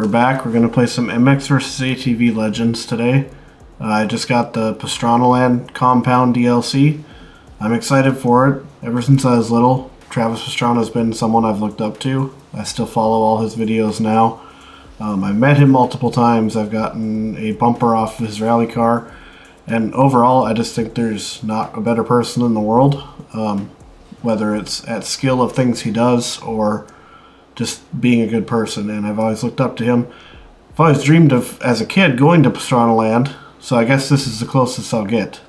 We're back. We're going to play some MX vs ATV Legends today. I just got the PASTRANALAND compound DLC. I'm excited for it. Ever since I was little, Travis Pastrana has been someone I've looked up to. I still follow all his videos now. I've met him multiple times. I've gotten a bumper off his rally car. And overall, I just think there's not a better person in the world. Whether it's at skill of things he does or just being a good person, and I've always looked up to him. I've always dreamed of, as a kid, going to PASTRANALAND, so I guess this is the closest I'll get.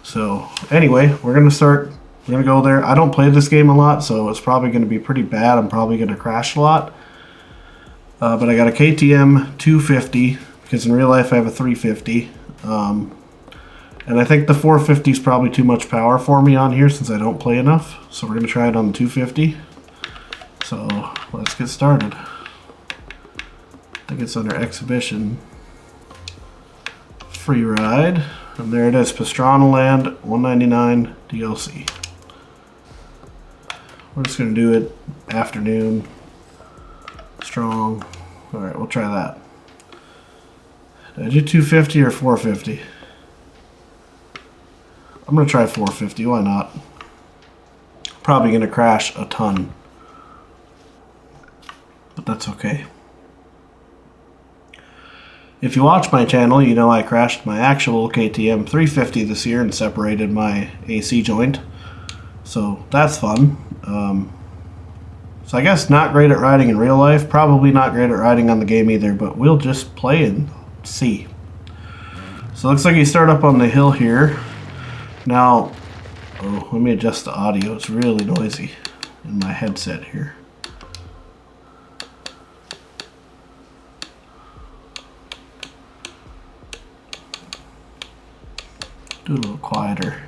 So anyway, we're going to go there. I don't play this game a lot, so it's probably going to be pretty bad. I'm probably going to crash a lot. But I got a KTM 250, because in real life I have a 350. And I think the 450 is probably too much power for me on here since I don't play enough. So we're going to try it on the 250. So let's get started. I think it's under exhibition. Free ride. And there it is, PASTRANALAND 199 DLC. We're just going to do it afternoon. Strong. Alright, we'll try that. Did I do 250 or 450? I'm going to try 450, why not? Probably going to crash a ton. But that's okay. If you watch my channel, you know I crashed my actual KTM 350 this year and separated my AC joint. So that's fun. So I guess not great at riding in real life. Probably not great at riding on the game either, but we'll just play and see. So it looks like you start up on the hill here. Now, let me adjust the audio. It's really noisy in my headset here. Do a little quieter.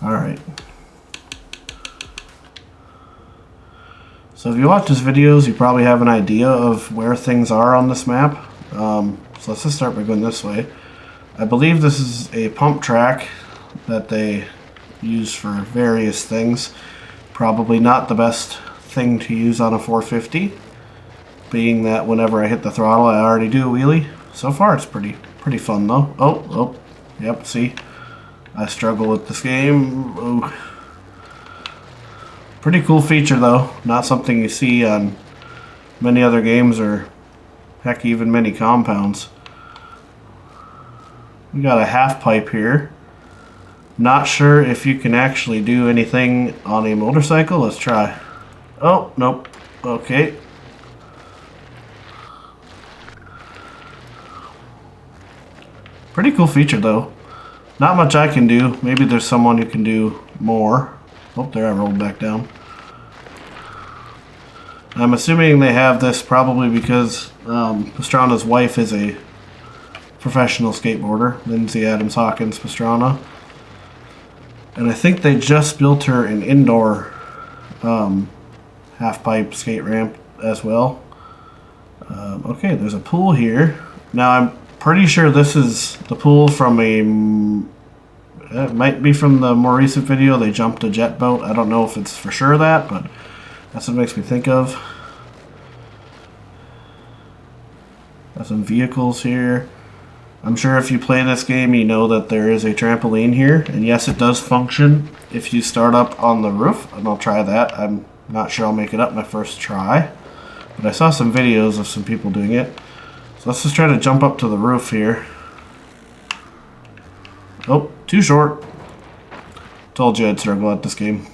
Alright. So if you watch his videos, you probably have an idea of where things are on this map. So let's just start by going this way. I believe this is a pump track that they use for various things. Probably not the best thing to use on a 450. Being that whenever I hit the throttle, I already do a wheelie. So far, it's pretty fun though. Oh, yep. See, I struggle with this game. Oh. Pretty cool feature though. Not something you see on many other games or heck, even many compounds. We got a half pipe here. Not sure if you can actually do anything on a motorcycle. Let's try. Oh, nope. Okay. Pretty cool feature though. Not much I can do. Maybe there's someone who can do more. Oh, there I rolled back down. I'm assuming they have this probably because Pastrana's wife is a professional skateboarder, Lindsay Adams Hawkins Pastrana. And I think they just built her an indoor half-pipe skate ramp as well. Okay, there's a pool here. Now I'm pretty sure this is the pool from it might be from the more recent video. They jumped a jet boat. I don't know if it's for sure that, but that's what it makes me think of. Got some vehicles here. I'm sure if you play this game, you know that there is a trampoline here. And yes, it does function if you start up on the roof. And I'll try that. I'm not sure I'll make it up my first try. But I saw some videos of some people doing it. So let's just try to jump up to the roof here. Oh, too short. Told you I'd struggle at this game.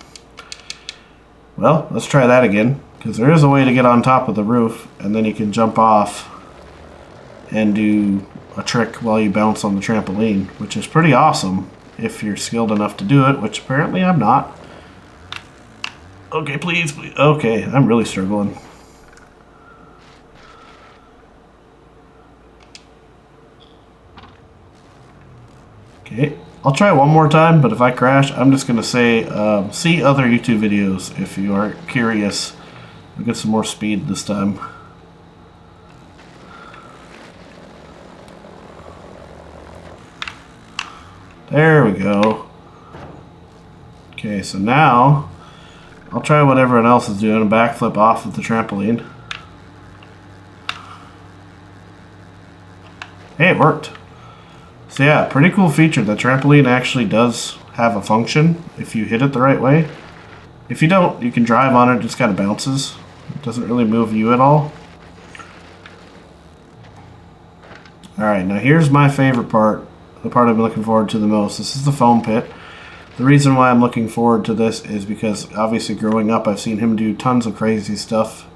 Well, let's try that again. Because there is a way to get on top of the roof. And then you can jump off and do a trick while you bounce on the trampoline. Which is pretty awesome if you're skilled enough to do it. Which apparently I'm not. Okay, please. Okay, I'm really struggling. Okay, I'll try it one more time, but if I crash, I'm just going to say, see other YouTube videos if you are curious. I'll get some more speed this time. There we go. Okay, so now I'll try what everyone else is doing, a backflip off of the trampoline. Hey, it worked. So yeah, pretty cool feature. The trampoline actually does have a function if you hit it the right way. If you don't, you can drive on it, it just kind of bounces. It doesn't really move you at all. Alright, now here's my favorite part, the part I've been looking forward to the most. This is the foam pit. The reason why I'm looking forward to this is because obviously growing up I've seen him do tons of crazy stuff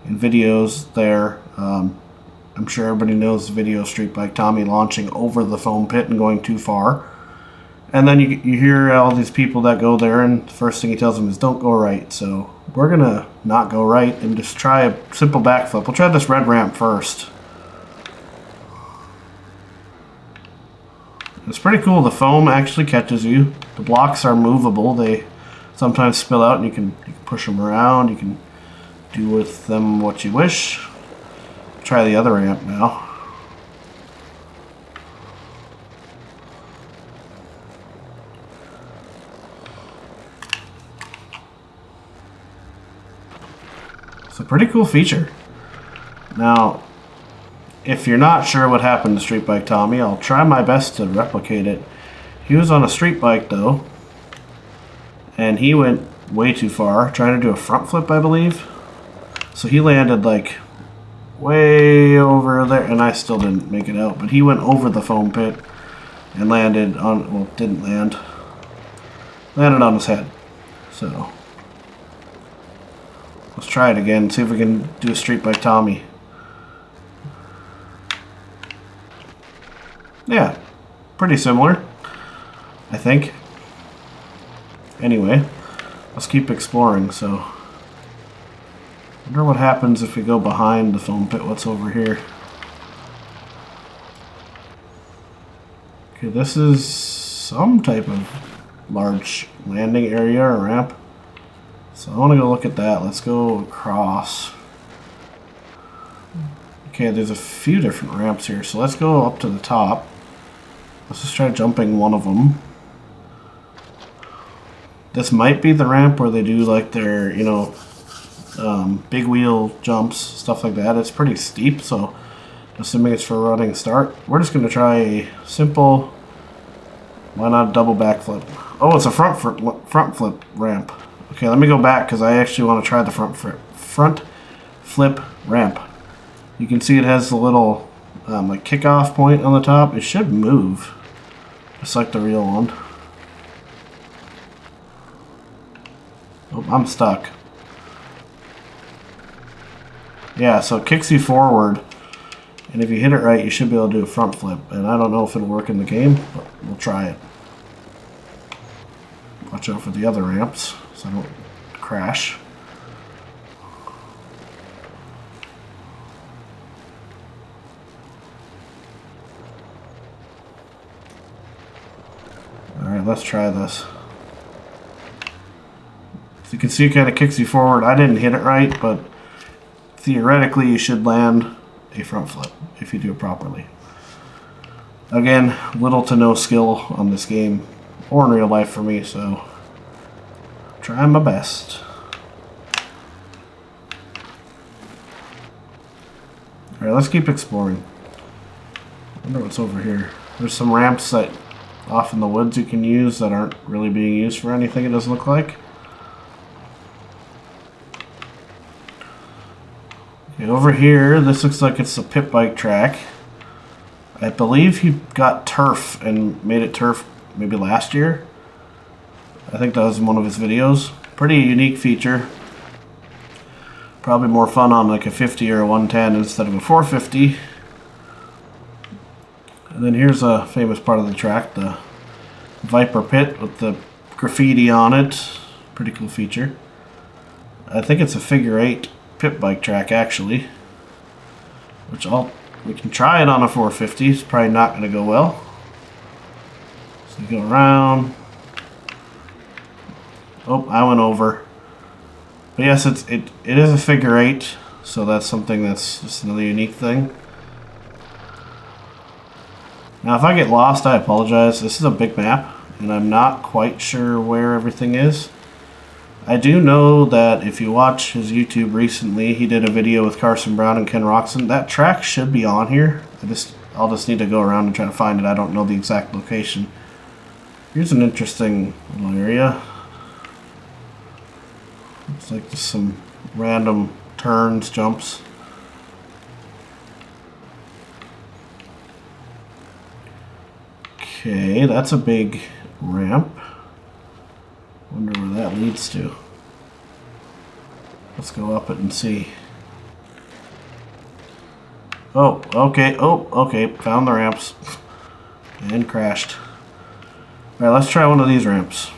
in videos there. I'm sure everybody knows the video of Street Bike Tommy launching over the foam pit and going too far. And then you hear all these people that go there, and the first thing he tells them is don't go right. So we're going to not go right and just try a simple backflip. We'll try this red ramp first. It's pretty cool. The foam actually catches you. The blocks are movable. They sometimes spill out and you can push them around. You can do with them what you wish. Try the other ramp now. It's a pretty cool feature. Now, if you're not sure what happened to Street Bike Tommy, I'll try my best to replicate it. He was on a street bike though, and he went way too far, trying to do a front flip, I believe. So he landed like way over there, and I still didn't make it out, but he went over the foam pit and landed on, well, didn't land. Landed on his head. So let's try it again, see if we can do a Street Bike Tommy. Yeah, pretty similar, I think. Anyway, let's keep exploring. So, I wonder what happens if we go behind the foam pit. What's over here? Okay, this is some type of large landing area or ramp. So I want to go look at that. Let's go across. Okay, there's a few different ramps here. So let's go up to the top. Let's just try jumping one of them. This might be the ramp where they do like their, you know, big wheel jumps, stuff like that. It's pretty steep, so assuming it's for a running start. We're just going to try a simple, why not a double backflip? Oh, it's a front flip ramp. Okay, let me go back because I actually want to try the front flip ramp. You can see it has the little like kickoff point on the top. It should move, just like the real one. Oh, I'm stuck. Yeah, so it kicks you forward, and if you hit it right, you should be able to do a front flip. And I don't know if it'll work in the game, but we'll try it. Watch out for the other ramps so I don't crash. Alright, let's try this. So you can see it kind of kicks you forward. I didn't hit it right, but theoretically you should land a front flip if you do it properly. Again, little to no skill on this game or in real life for me, so trying my best. Alright, let's keep exploring. I wonder what's over here. There's some ramps that off in the woods you can use that aren't really being used for anything, it doesn't look like. Okay, over here, this looks like it's a pit bike track. I believe he got turf and made it turf maybe last year. I think that was in one of his videos. Pretty unique feature. Probably more fun on like a 50 or a 110 instead of a 450. And then here's a famous part of the track, the Viper Pit with the graffiti on it. Pretty cool feature. I think it's a figure 8 pit bike track actually, which we can try it on a 450. It's probably not going to go well. So you go around. Oh, I went over. But yes, it is a figure 8, so that's something that's just another unique thing. Now, if I get lost, I apologize. This is a big map, and I'm not quite sure where everything is. I do know that if you watch his YouTube recently, he did a video with Carson Brown and Ken Roxon. That track should be on here. I'll just need to go around and try to find it. I don't know the exact location. Here's an interesting little area. Looks like just some random turns, jumps. Okay, that's a big ramp. Wonder where that leads to. Let's go up it and see. Oh, okay. Oh, okay. Found the ramps. And crashed. Alright, let's try one of these ramps.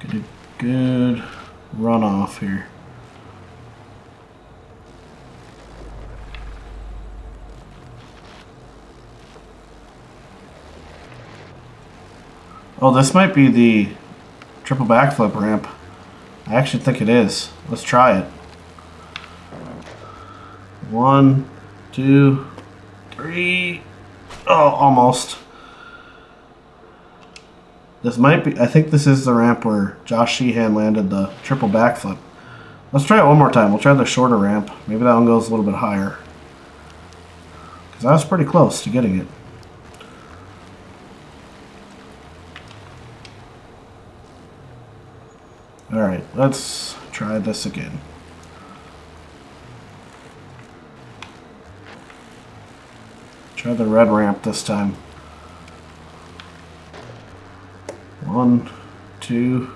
Get a good runoff here. Oh, this might be the triple backflip ramp. I actually think it is. Let's try it. 1, 2, 3. Oh, almost. This might be, I think this is the ramp where Josh Sheehan landed the triple backflip. Let's try it one more time. We'll try the shorter ramp. Maybe that one goes a little bit higher. Because I was pretty close to getting it. Alright, let's try this again. Try the red ramp this time. 1, 2,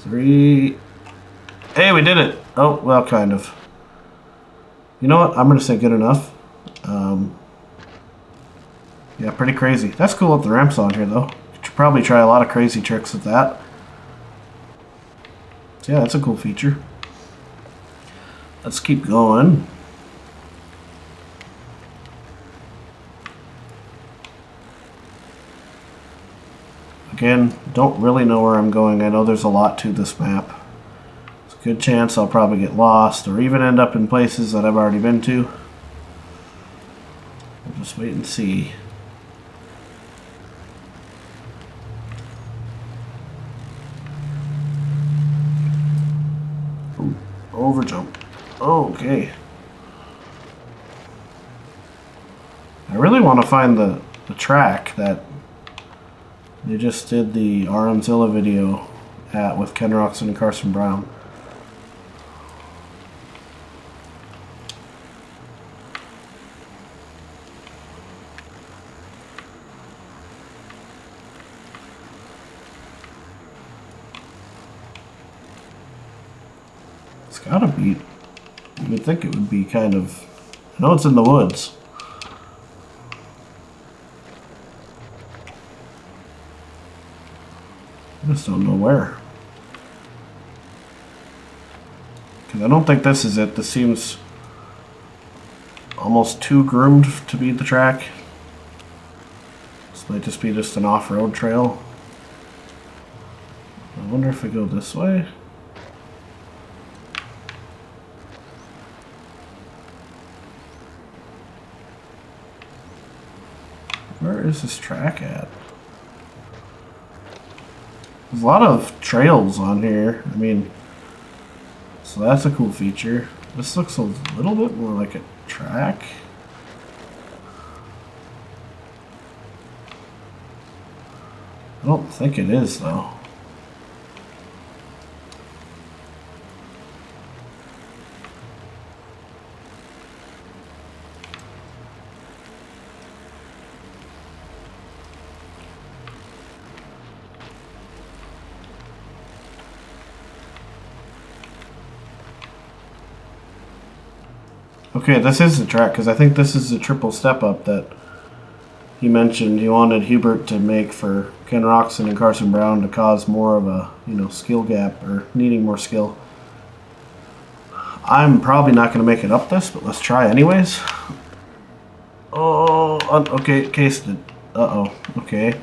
3. Hey, we did it! Oh, well, kind of. You know what? I'm going to say good enough. Yeah, pretty crazy. That's cool that the ramp's on here, though. You should probably try a lot of crazy tricks with that. So yeah, that's a cool feature. Let's keep going. Again, don't really know where I'm going. I know there's a lot to this map. It's a good chance I'll probably get lost or even end up in places that I've already been to. We'll just wait and see. Ooh, over jump. Okay. I really want to find the track that they just did the RMzilla video at with Ken Roxon and Carson Brown. It's gotta be, you would think it would be kind of, I know it's in the woods. I just don't know where. Because I don't think this is it. This seems almost too groomed to be the track. This might just be just an off-road trail. I wonder if we go this way. Where is this track at? There's a lot of trails on here. I mean, so that's a cool feature. This looks a little bit more like a track. I don't think it is, though. Okay, this is the track, because I think this is the triple step-up that he mentioned he wanted Hubert to make for Ken Roxon and Carson Brown to cause more of a, skill gap, or needing more skill. I'm probably not going to make it up this, but let's try anyways. Oh, okay, cased it. Uh-oh, okay.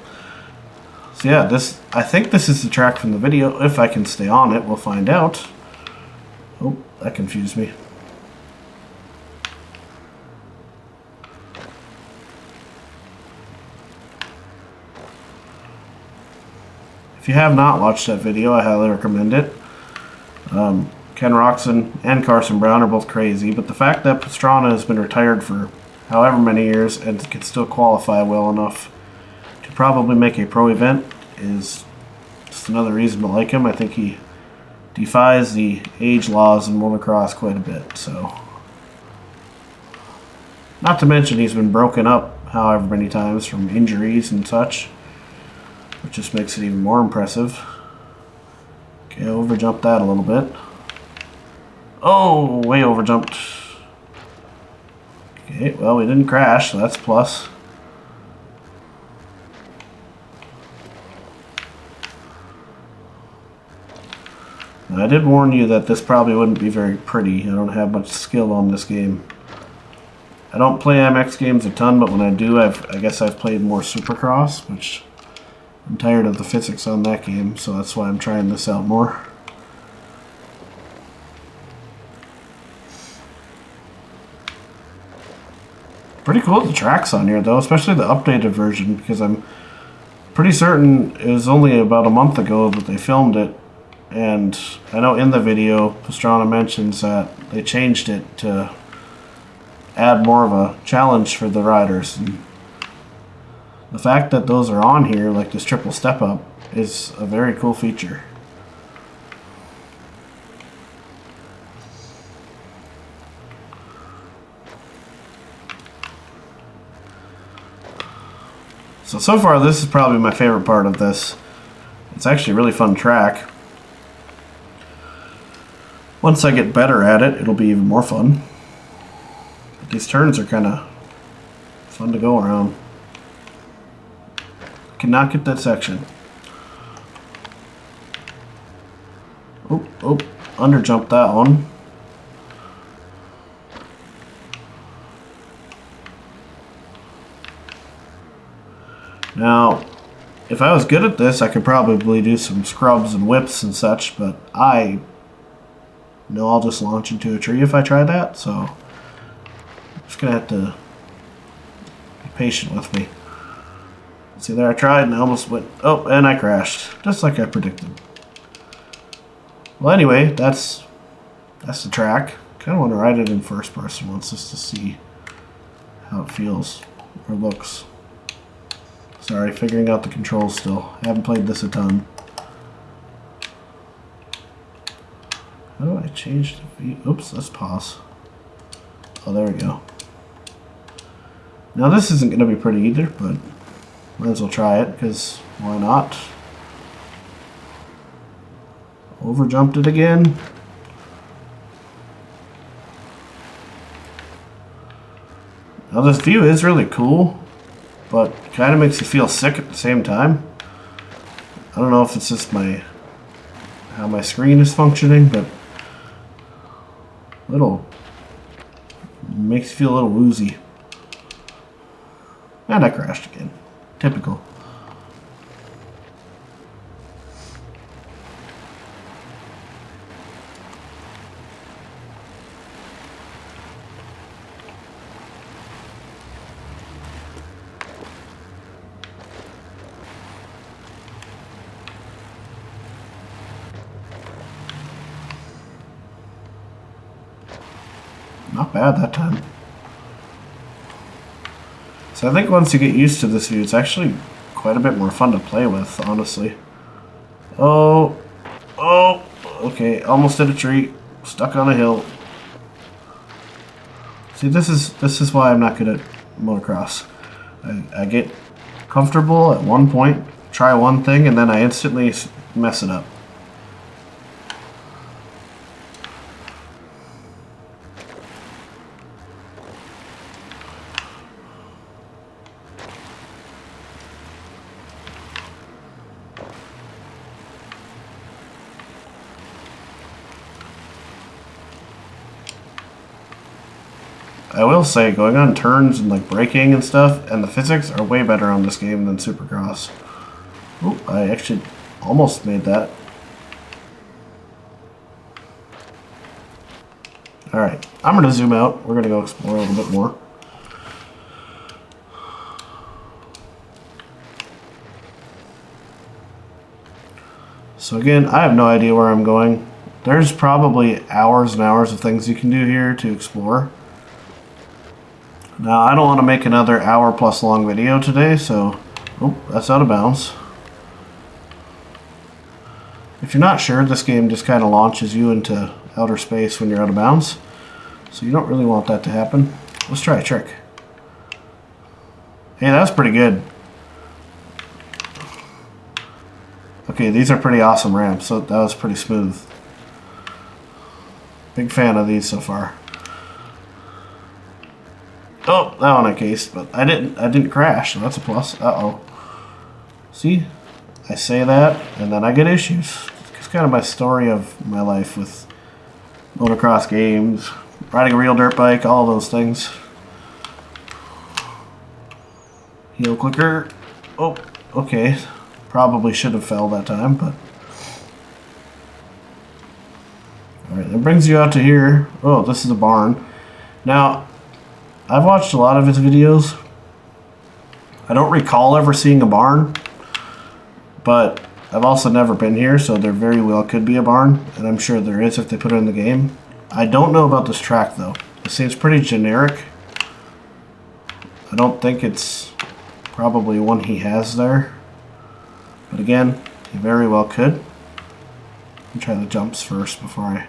So yeah, I think this is the track from the video. If I can stay on it, we'll find out. Oh, that confused me. If you have not watched that video, I highly recommend it. Ken Roxon and Carson Brown are both crazy, but the fact that Pastrana has been retired for however many years and can still qualify well enough to probably make a pro event is just another reason to like him. I think he defies the age laws in motocross quite a bit. So, not to mention he's been broken up however many times from injuries and such, which just makes it even more impressive. Okay, overjumped that a little bit. Oh, way overjumped. Okay, well, we didn't crash, so that's a plus. I did warn you that this probably wouldn't be very pretty. I don't have much skill on this game. I don't play MX games a ton, but when I do, I guess I've played more Supercross, which I'm tired of the physics on that game, so that's why I'm trying this out more. Pretty cool the tracks on here, though, especially the updated version, because I'm pretty certain it was only about a month ago that they filmed it. And I know in the video, Pastrana mentions that they changed it to add more of a challenge for the riders. And the fact that those are on here, like this triple step up, is a very cool feature. So far this is probably my favorite part of this. It's actually a really fun track. Once I get better at it, it'll be even more fun. But these turns are kind of fun to go around. Cannot get that section. Oh, underjumped that one. Now, if I was good at this, I could probably do some scrubs and whips and such, but I'll just launch into a tree if I try that, so I'm just going to have to be patient with me. See there, I tried and I almost went, oh, and I crashed, just like I predicted. Well, anyway, that's the track. Kind of want to ride it in first person once just to see how it feels or looks. Sorry, figuring out the controls still. I haven't played this a ton. How do I change the view? Oops, let's pause. Oh, there we go. Now this isn't going to be pretty either, but might as well try it, because why not? Overjumped it again. Now this view is really cool, but kind of makes you feel sick at the same time. I don't know if it's just how my screen is functioning, but makes you feel a little woozy. And I crashed again. Typical. Not bad that time. So I think once you get used to this view, it's actually quite a bit more fun to play with, honestly. Oh, okay, almost hit a tree, stuck on a hill. See, this is why I'm not good at motocross. I get comfortable at one point, try one thing, and then I instantly mess it up. I will say, going on turns and like braking and stuff, and the physics are way better on this game than Supercross. Oh, I actually almost made that. Alright, I'm going to zoom out. We're going to go explore a little bit more. So again, I have no idea where I'm going. There's probably hours and hours of things you can do here to explore. Now, I don't want to make another hour plus long video today, so... Oh, that's out of bounds. If you're not sure, this game just kind of launches you into outer space when you're out of bounds. So you don't really want that to happen. Let's try a trick. Hey, that's pretty good. Okay, these are pretty awesome ramps, so that was pretty smooth. Big fan of these so far. Oh, that one I cased, but I didn't crash, so that's a plus. Uh-oh. See? I say that, and then I get issues. It's kind of my story of my life with motocross games, riding a real dirt bike, all those things. Heel clicker. Oh, okay. Probably should have fell that time, but... Alright, that brings you out to here. Oh, this is a barn. Now, I've watched a lot of his videos. I don't recall ever seeing a barn, but I've also never been here, so there very well could be a barn, and I'm sure there is if they put it in the game. I don't know about this track, though. It seems pretty generic. I don't think it's probably one he has there. But again, he very well could. Let me try the jumps first before I...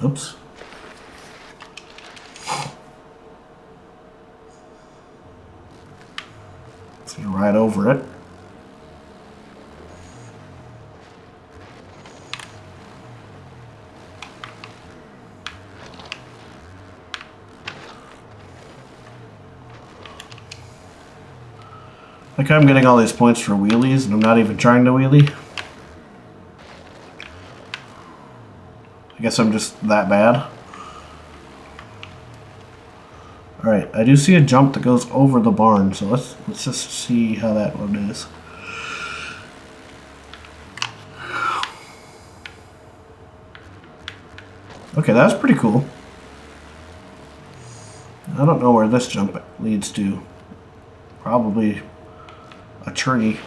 Oops. Let's get right over it. Like I'm getting all these points for wheelies and I'm not even trying to wheelie. I guess I'm just that bad. Alright, I do see a jump that goes over the barn, so let's just see how that one is. Okay, that's pretty cool. I don't know where this jump leads to. Probably a tree.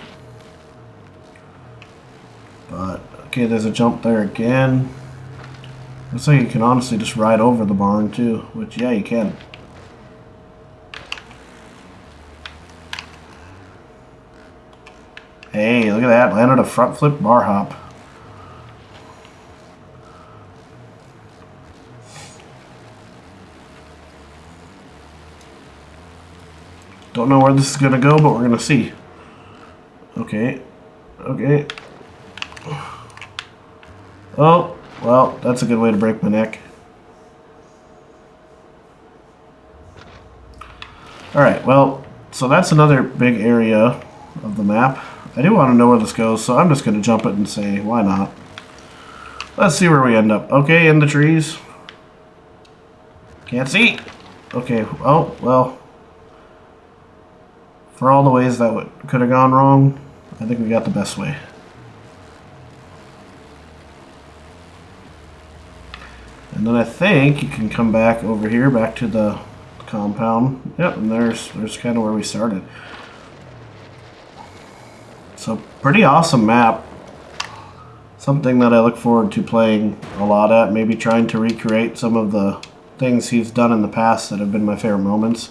But, okay, there's a jump there again. Looks like you can honestly just ride over the barn too, which, yeah, you can. Hey, look at that. Landed a front flip bar hop. Don't know where this is going to go, but we're going to see. Okay. Okay. Oh, well, that's a good way to break my neck. Alright, well, so that's another big area of the map. I do want to know where this goes, so I'm just going to jump it and say, why not? Let's see where we end up. Okay, in the trees. Can't see. Okay, oh, well. For all the ways that could have gone wrong, I think we got the best way. And then I think you can come back over here, back to the compound. Yep, and there's kind of where we started. So, pretty awesome map. Something that I look forward to playing a lot at. Maybe trying to recreate some of the things he's done in the past that have been my favorite moments.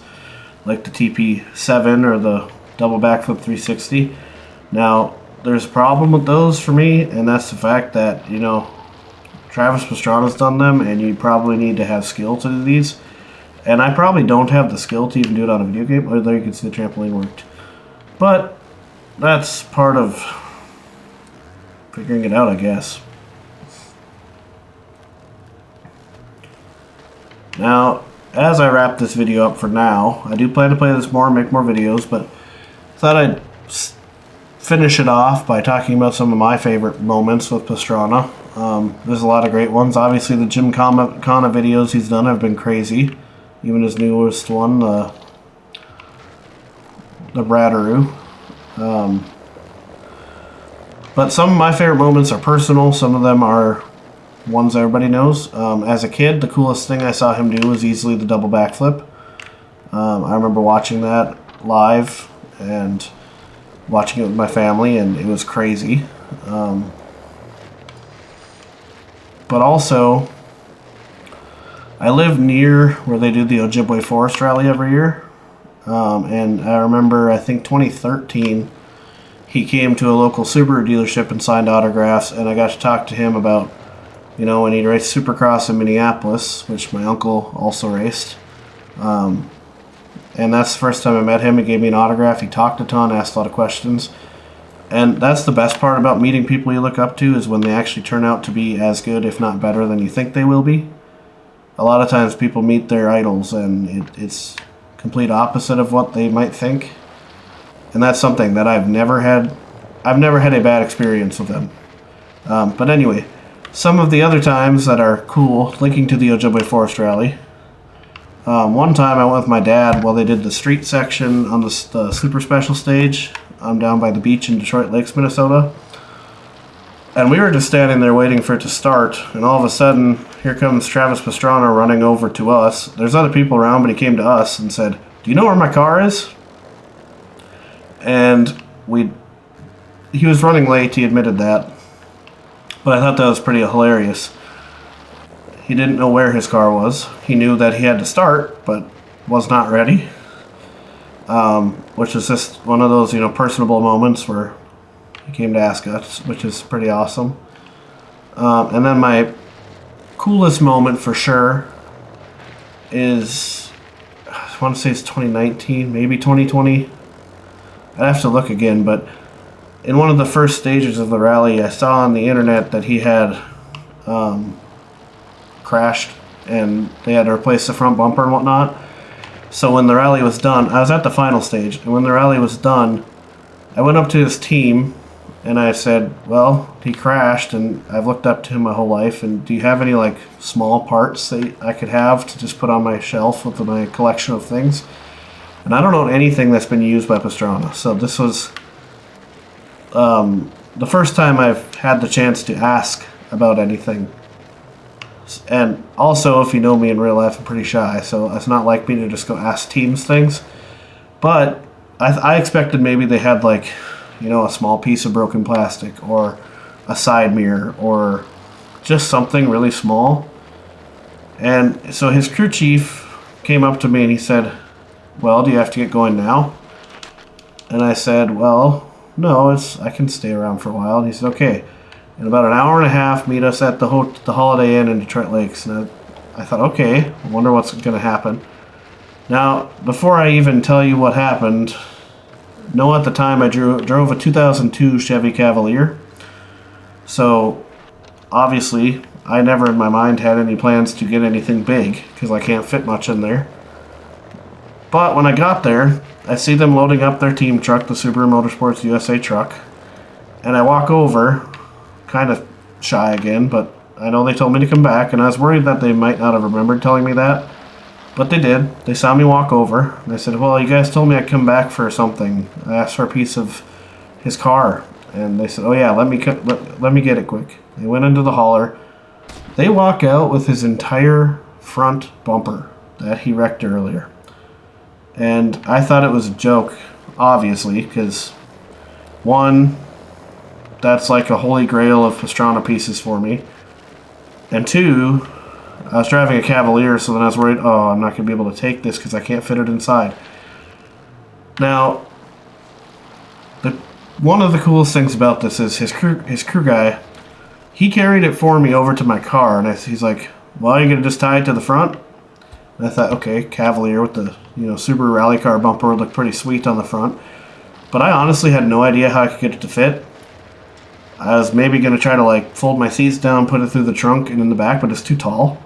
Like the TP7 or the double backflip 360. Now, there's a problem with those for me, and that's the fact that, you know, Travis Pastrana's done them, and you probably need to have skill to do these. And I probably don't have the skill to even do it on a video game. Oh, there you can see the trampoline worked. But that's part of figuring it out, I guess. Now, as I wrap this video up for now, I do plan to play this more and make more videos, but thought I'd finish it off by talking about some of my favorite moments with Pastrana. There's a lot of great ones. Obviously, the Jim Kana videos he's done have been crazy. Even his newest one, the Bradaroo. But some of my favorite moments are personal. Some of them are ones everybody knows. As a kid, the coolest thing I saw him do was easily the double backflip. I remember watching that live and watching it with my family, and it was crazy. But also, I live near where they do the Ojibwe Forest Rally every year. And I remember, I think 2013, he came to a local Subaru dealership and signed autographs, and I got to talk to him about, when he raced Supercross in Minneapolis, which my uncle also raced. And that's the first time I met him. He gave me an autograph. He talked a ton, asked a lot of questions. And that's the best part about meeting people you look up to, is when they actually turn out to be as good, if not better, than you think they will be. A lot of times people meet their idols, and it's complete opposite of what they might think. And that's something that I've never had a bad experience with them. But anyway, some of the other times that are cool, linking to the Ojibwe Forest Rally. One time I went with my dad while they did the street section on the super special stage. I'm down by the beach in Detroit Lakes, Minnesota. And we were just standing there waiting for it to start, and all of a sudden, here comes Travis Pastrana running over to us. There's other people around, but he came to us and said, "Do you know where my car is?" And he was running late, he admitted that. But I thought that was pretty hilarious. He didn't know where his car was. He knew that he had to start, but was not ready. Which is just one of those, personable moments where he came to ask us, which is pretty awesome. And then my coolest moment for sure is, I want to say it's 2019, maybe 2020. I'd have to look again, but in one of the first stages of the rally, I saw on the internet that he had crashed, and they had to replace the front bumper and whatnot. So when the rally was done, I was at the final stage, and when the rally was done, I went up to his team, and I said, "Well, he crashed, and I've looked up to him my whole life, and do you have any, small parts that I could have to just put on my shelf with my collection of things?" And I don't own anything that's been used by Pastrana, so this was the first time I've had the chance to ask about anything. And also, if you know me in real life, I'm pretty shy, so it's not like me to just go ask teams things. But I expected maybe they had a small piece of broken plastic, or a side mirror, or just something really small. And so his crew chief came up to me and he said, "Well, do you have to get going now?" And I said, "Well, no, I can stay around for a while." And he said, "Okay. In about an hour and a half, meet us at the Holiday Inn in Detroit Lakes." And I thought, okay, I wonder what's going to happen. Now, before I even tell you what happened, at the time I drove a 2002 Chevy Cavalier. So, obviously, I never in my mind had any plans to get anything big, because I can't fit much in there. But when I got there, I see them loading up their team truck, the Subaru Motorsports USA truck, and I walk over, kind of shy again, but I know they told me to come back, and I was worried that they might not have remembered telling me that, but they did. They saw me walk over, and they said, "Well, you guys told me I'd come back for something." I asked for a piece of his car, and they said, "Oh yeah, let me get it quick." They went into the hauler. They walk out with his entire front bumper that he wrecked earlier. And I thought it was a joke, obviously, because one, that's like a holy grail of Pastrana pieces for me. And two, I was driving a Cavalier, so then I was worried, I'm not going to be able to take this because I can't fit it inside. Now, one of the coolest things about this is his crew guy, he carried it for me over to my car, and he's like, "Well, are you going to just tie it to the front?" And I thought, okay, Cavalier with the Subaru rally car bumper would look pretty sweet on the front. But I honestly had no idea how I could get it to fit. I was maybe going to try to fold my seats down, put it through the trunk and in the back, but it's too tall.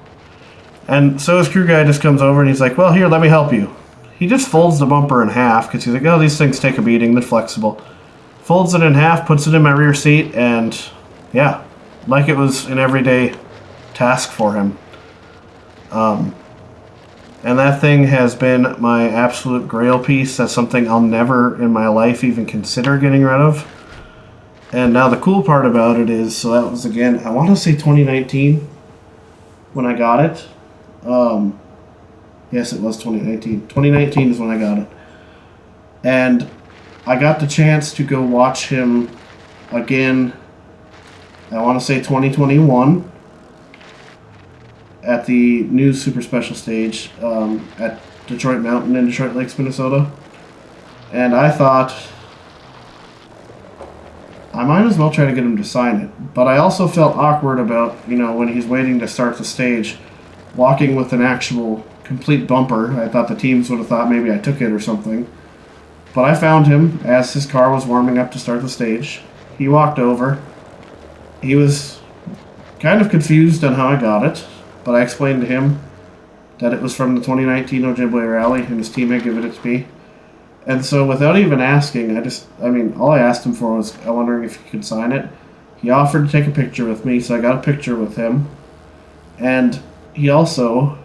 And so his crew guy just comes over and he's like, "Well, here, let me help you." He just folds the bumper in half because he's like, "Oh, these things take a beating, they're flexible." Folds it in half, puts it in my rear seat, and yeah, like it was an everyday task for him. And that thing has been my absolute grail piece. That's something I'll never in my life even consider getting rid of. And now the cool part about it is, so that was again, I want to say 2019 when I got it. Yes, it was 2019. 2019 is when I got it. And I got the chance to go watch him again, I want to say 2021, at the new Super Special stage at Detroit Mountain in Detroit Lakes, Minnesota. And I thought, I might as well try to get him to sign it. But I also felt awkward about, when he's waiting to start the stage, walking with an actual complete bumper. I thought the teams would have thought maybe I took it or something. But I found him as his car was warming up to start the stage. He walked over. He was kind of confused on how I got it, but I explained to him that it was from the 2019 Ojibwe Rally and his team had given it to me. And so without even asking, all I asked him for was, I'm wondering if he could sign it. He offered to take a picture with me, so I got a picture with him. And he also,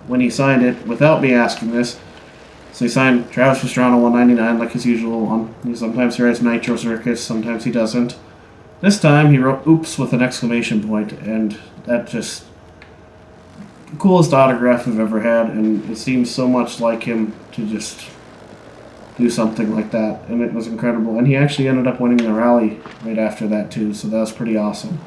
when he signed it, without me asking this, so he signed Travis Pastrana 199 like his usual one. Sometimes he writes Nitro Circus, sometimes he doesn't. This time he wrote oops with an exclamation point, and that just the coolest autograph I've ever had, and it seems so much like him to just do something like that, and it was incredible. And he actually ended up winning the rally right after that too, so that was pretty awesome.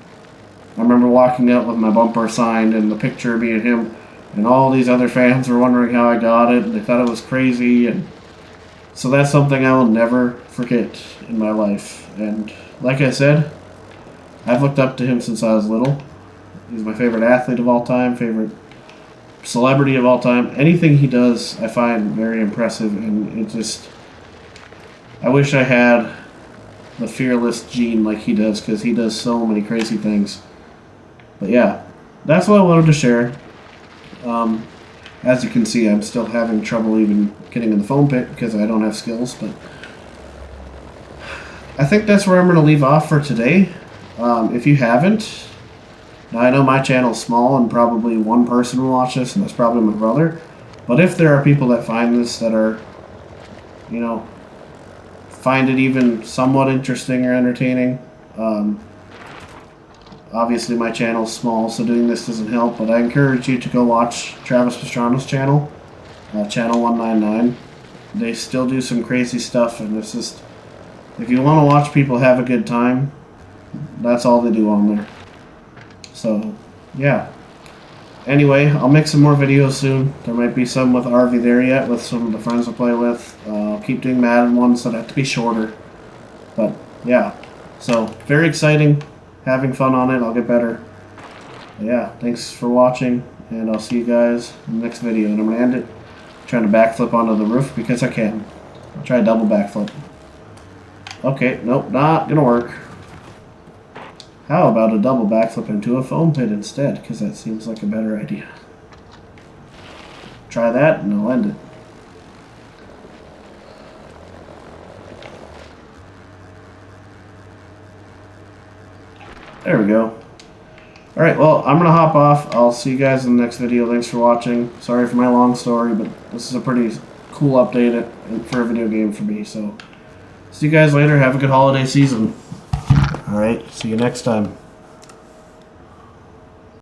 I remember walking out with my bumper signed and the picture being him, and all these other fans were wondering how I got it, and they thought it was crazy, and so that's something I will never forget in my life. And like I said, I've looked up to him since I was little. He's my favorite athlete of all time, favorite celebrity of all time. Anything he does I find very impressive, and it just, I wish I had the fearless gene like he does, because he does so many crazy things. But yeah, that's what I wanted to share. As you can see, I'm still having trouble even getting in the foam pit because I don't have skills, but I think that's where I'm going to leave off for today. If you haven't, now I know my channel's small and probably one person will watch this, and that's probably my brother, but if there are people that find this that are, find it even somewhat interesting or entertaining, obviously my channel's small, so doing this doesn't help, but I encourage you to go watch Travis Pastrana's channel, channel 199. They still do some crazy stuff, and it's just, if you want to watch people have a good time, that's all they do on there. So, yeah. Anyway, I'll make some more videos soon. There might be some with RV there yet, with some of the friends I play with. I'll keep doing Madden ones that have to be shorter. But, yeah. So, very exciting. Having fun on it. I'll get better. But yeah, thanks for watching, and I'll see you guys in the next video. And I'm going to end it trying to backflip onto the roof because I can. I'll try a double backflip. Okay, nope, not going to work. How about a double backflip into a foam pit instead? Because that seems like a better idea. Try that and I'll end it. There we go. Alright, well, I'm going to hop off. I'll see you guys in the next video. Thanks for watching. Sorry for my long story, but this is a pretty cool update for a video game for me. So, see you guys later. Have a good holiday season. Alright, see you next time.